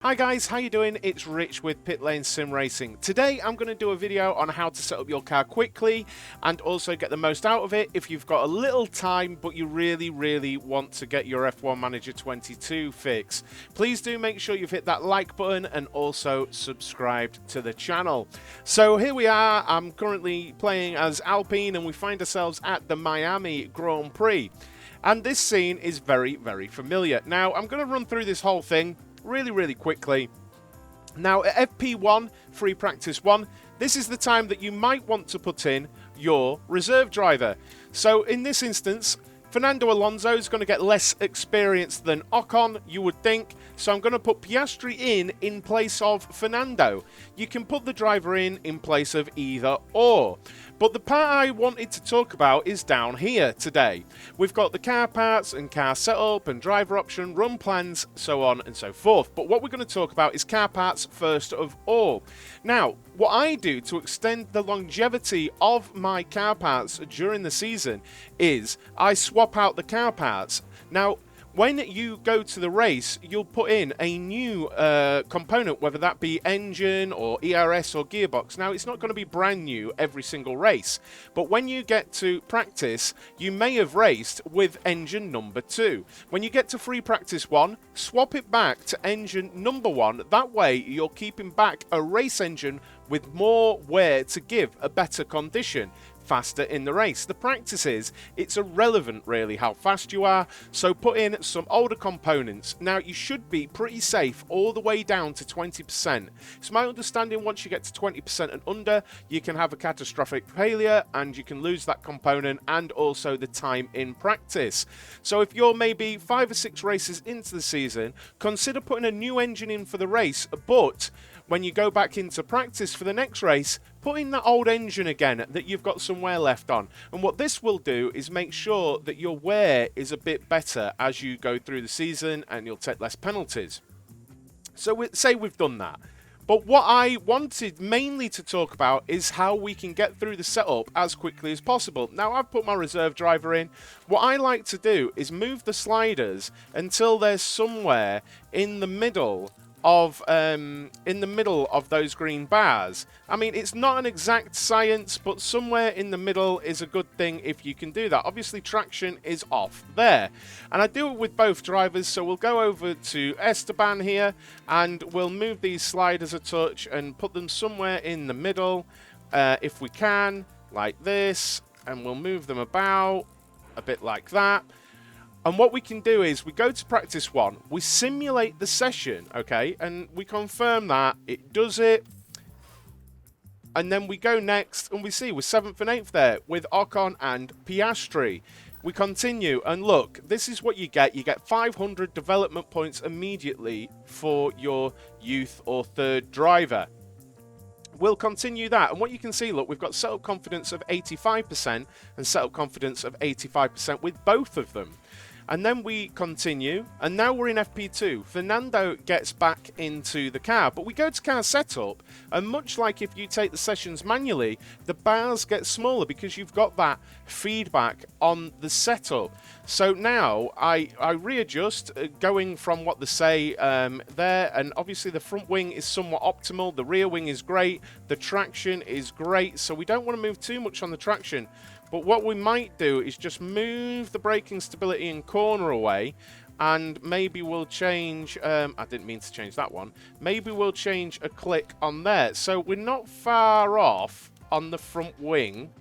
Hi guys, how you doing? It's Rich with Pit Lane Sim Racing. Today I'm going to do a video on how to set up your car quickly and also get the most out of it if you've got a little time but you really want to get your F1 Manager 22 fix. Please do make sure you've hit that like button and also subscribed to the channel. So here we are, I'm currently playing as Alpine and we find ourselves at the Miami Grand Prix. And this scene is very familiar. Now I'm going to run through this whole thing really quickly. Now at FP1, free practice 1, this is the time that you might want to put in your reserve driver. So in this instance, Fernando Alonso is going to get less experience than Ocon, you would think, so I'm going to put Piastri in place of Fernando. You can put the driver in place of either or. But the part I wanted to talk about is down here today. We've got the car parts and car setup and driver option, run plans, so on and so forth. But what we're going to talk about is car parts first of all. Now, what I do to extend the longevity of my car parts during the season is I swap out the car parts. Now, when you go to the race, you'll put in a new component, whether that be engine or ERS or gearbox. Now, it's not going to be brand new every single race, but when you get to practice, you may have raced with engine number 2. When you get to free practice 1, swap it back to engine number 1. That way, you're keeping back a race engine with more wear to give a better condition faster in the race. The practice is, it's irrelevant really how fast you are, so put in some older components. Now you should be pretty safe all the way down to 20%. It's my understanding once you get to 20% and under, you can have a catastrophic failure and you can lose that component and also the time in practice. So if you're maybe 5 or 6 races into the season, consider putting a new engine in for the race, but when you go back into practice for the next race, put in that old engine again that you've got some wear left on. And what this will do is make sure that your wear is a bit better as you go through the season and you'll take less penalties. So say we've done that. But what I wanted mainly to talk about is how we can get through the setup as quickly as possible. Now I've put my reserve driver in. What I like to do is move the sliders until they're somewhere in the middle of those green bars. I mean, it's not an exact science, but somewhere in the middle is a good thing if you can do that. Obviously traction is off there, and I do it with both drivers. So we'll go over to Esteban here and we'll move these sliders a touch and put them somewhere in the middle if we can, like this, and we'll move them about a bit like that. And what we can do is we go to practice 1, we simulate the session, okay, and we confirm that it does it. And then we go next and we see we're 7th and 8th there with Ocon and Piastri. We continue and look, this is what you get. You get 500 development points immediately for your youth or third driver. We'll continue that, and what you can see, look, we've got setup confidence of 85% and setup confidence of 85% with both of them. And then we continue, and now we're in FP2. Fernando gets back into the car, but we go to car setup, and much like if you take the sessions manually, the bars get smaller because you've got that feedback on the setup. So now I readjust, going from what they say there, and obviously the front wing is somewhat optimal, the rear wing is great, the traction is great, so we don't want to move too much on the traction. But what we might do is just move the braking stability and corner away, and maybe we'll change, I didn't mean to change that one, maybe we'll change a click on there. So we're not far off on the front wing,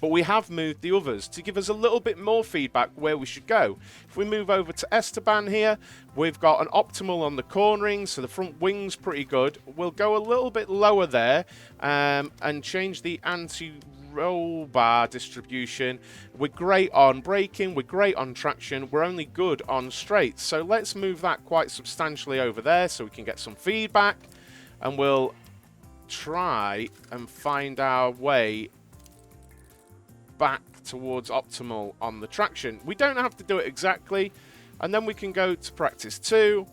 but we have moved the others to give us a little bit more feedback where we should go. If we move over to Esteban here, we've got an optimal on the cornering, so the front wing's pretty good. We'll go a little bit lower there and change the anti-roll bar distribution. We're great on braking, we're great on traction, we're only good on straights. So let's move that quite substantially over there so we can get some feedback, and we'll try and find our way back towards optimal on the traction. We don't have to do it exactly, and then we can go to practice 2,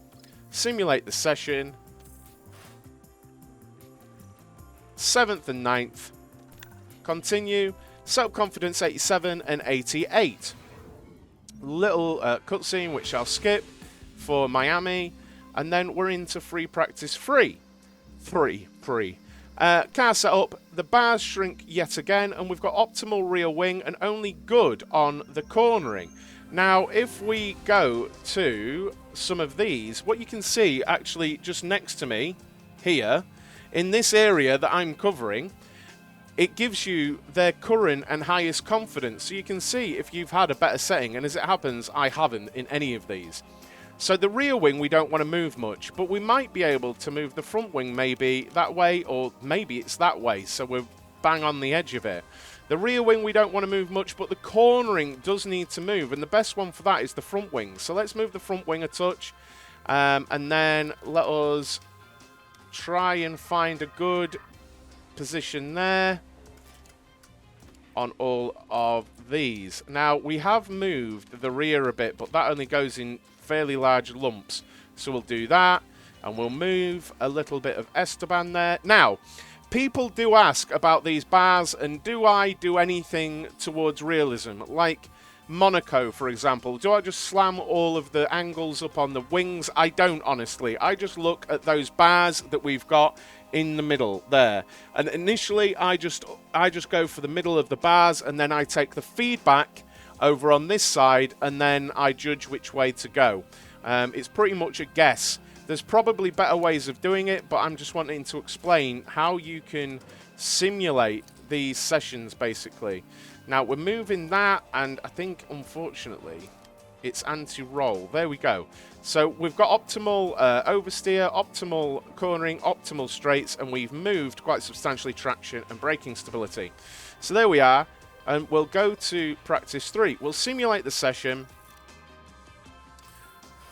simulate the session, 7th and 9th, continue, setup confidence 87 and 88. Little cutscene which I'll skip for Miami. And then we're into free practice 3. Car setup, the bars shrink yet again, and we've got optimal rear wing and only good on the cornering. Now, if we go to some of these, what you can see actually just next to me here, in this area that I'm covering, it gives you their current and highest confidence. So you can see if you've had a better setting, and as it happens, I haven't in any of these. So the rear wing we don't want to move much, but we might be able to move the front wing maybe that way, or maybe it's that way, so we're bang on the edge of it. The rear wing we don't want to move much, but the cornering does need to move, and the best one for that is the front wing. So let's move the front wing a touch, and then let us try and find a good position there on all of these. Now, we have moved the rear a bit, but that only goes in fairly large lumps. So we'll do that, and we'll move a little bit of Esteban there. Now, people do ask about these bars, and do I do anything towards realism? Like Monaco, for example. Do I just slam all of the angles up on the wings? I don't, honestly. I just look at those bars that we've got in the middle there, and initially I just go for the middle of the bars, and then I take the feedback over on this side, and then I judge which way to go. It's pretty much a guess. There's probably better ways of doing it, but I'm just wanting to explain how you can simulate these sessions basically. Now we're moving that, and I think unfortunately it's anti-roll. There we go. So we've got optimal oversteer, optimal cornering, optimal straights, and we've moved quite substantially traction and braking stability. So there we are, and we'll go to practice 3. We'll simulate the session,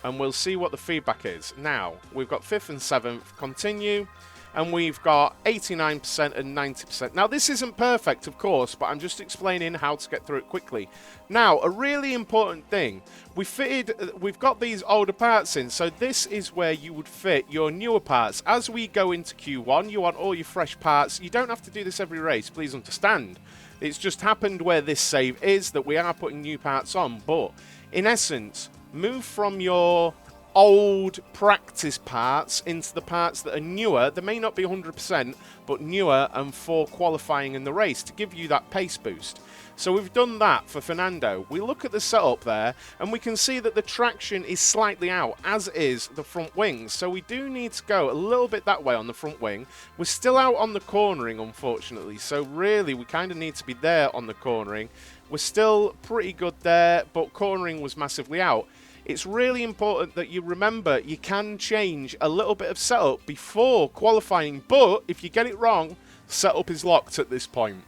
and we'll see what the feedback is. Now, we've got 5th and 7th, continue, and we've got 89% and 90%. Now, this isn't perfect, of course, but I'm just explaining how to get through it quickly. Now, a really important thing, we've got these older parts in, so this is where you would fit your newer parts. As we go into Q1, you want all your fresh parts. You don't have to do this every race, please understand. It's just happened where this save is, that we are putting new parts on, but in essence, move from your old practice parts into the parts that are newer. They may not be 100%, but newer and for qualifying in the race to give you that pace boost. So we've done that for Fernando. We look at the setup there, and we can see that the traction is slightly out, as is the front wings. So we do need to go a little bit that way on the front wing. We're still out on the cornering, unfortunately. So really, we kind of need to be there on the cornering. We're still pretty good there, but cornering was massively out. It's really important that you remember you can change a little bit of setup before qualifying, but if you get it wrong, setup is locked at this point.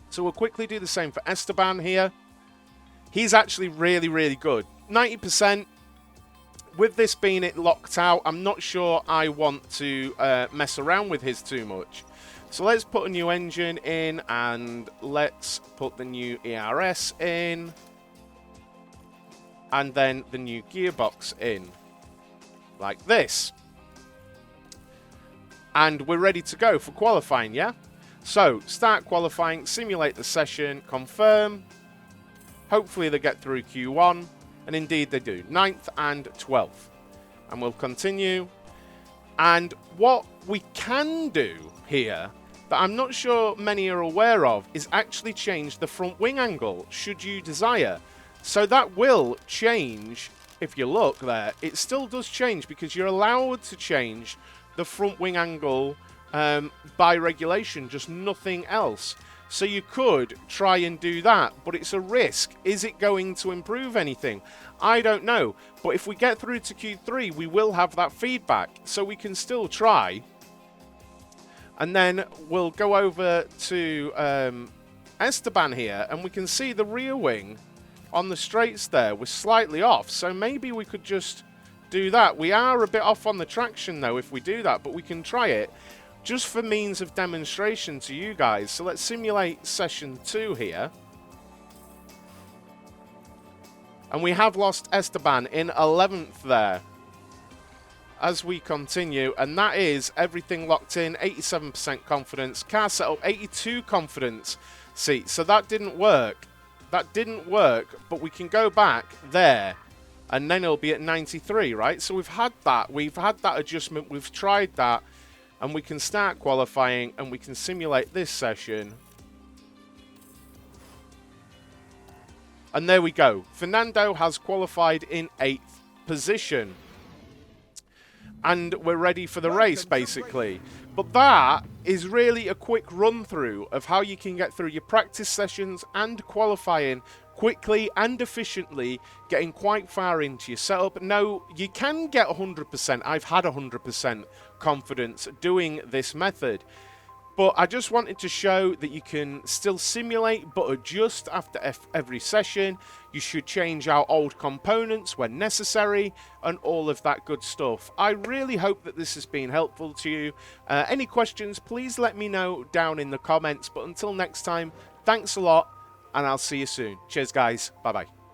So we'll quickly do the same for Esteban here. He's actually really, really good. 90%. With this being it locked out, I'm not sure I want to mess around with his too much. So let's put a new engine in, and let's put the new ERS in, and then the new gearbox in, like this. And we're ready to go for qualifying, yeah? So, start qualifying, simulate the session, confirm. Hopefully they get through Q1, and indeed they do. 9th and 12th. And we'll continue. And what we can do here, that I'm not sure many are aware of, is actually change the front wing angle, should you desire. So that will change, if you look there, it still does change, because you're allowed to change the front wing angle by regulation, just nothing else. So you could try and do that, but it's a risk. Is it going to improve anything? I don't know. But if we get through to Q3, we will have that feedback, so we can still try. And then we'll go over to Esteban here, and we can see the rear wing on the straights there was slightly off, so maybe we could just do that. We are a bit off on the traction though if we do that, but we can try it just for means of demonstration to you guys. So let's simulate session 2 here. And we have lost Esteban in 11th there as we continue, and that is everything locked in. 87% confidence, car setup 82 confidence. See, so that didn't work. That didn't work, but we can go back there and then it'll be at 93, right? So we've had that adjustment, we've tried that, and we can start qualifying, and we can simulate this session. And there we go. Fernando has qualified in 8th position. And we're ready for the race, basically. But that is really a quick run through of how you can get through your practice sessions and qualifying quickly and efficiently, getting quite far into your setup. Now, you can get 100%. I've had 100% confidence doing this method. But I just wanted to show that you can still simulate but adjust after every session. You should change out old components when necessary and all of that good stuff. I really hope that this has been helpful to you. Any questions, please let me know down in the comments. But until next time, thanks a lot and I'll see you soon. Cheers, guys. Bye-bye.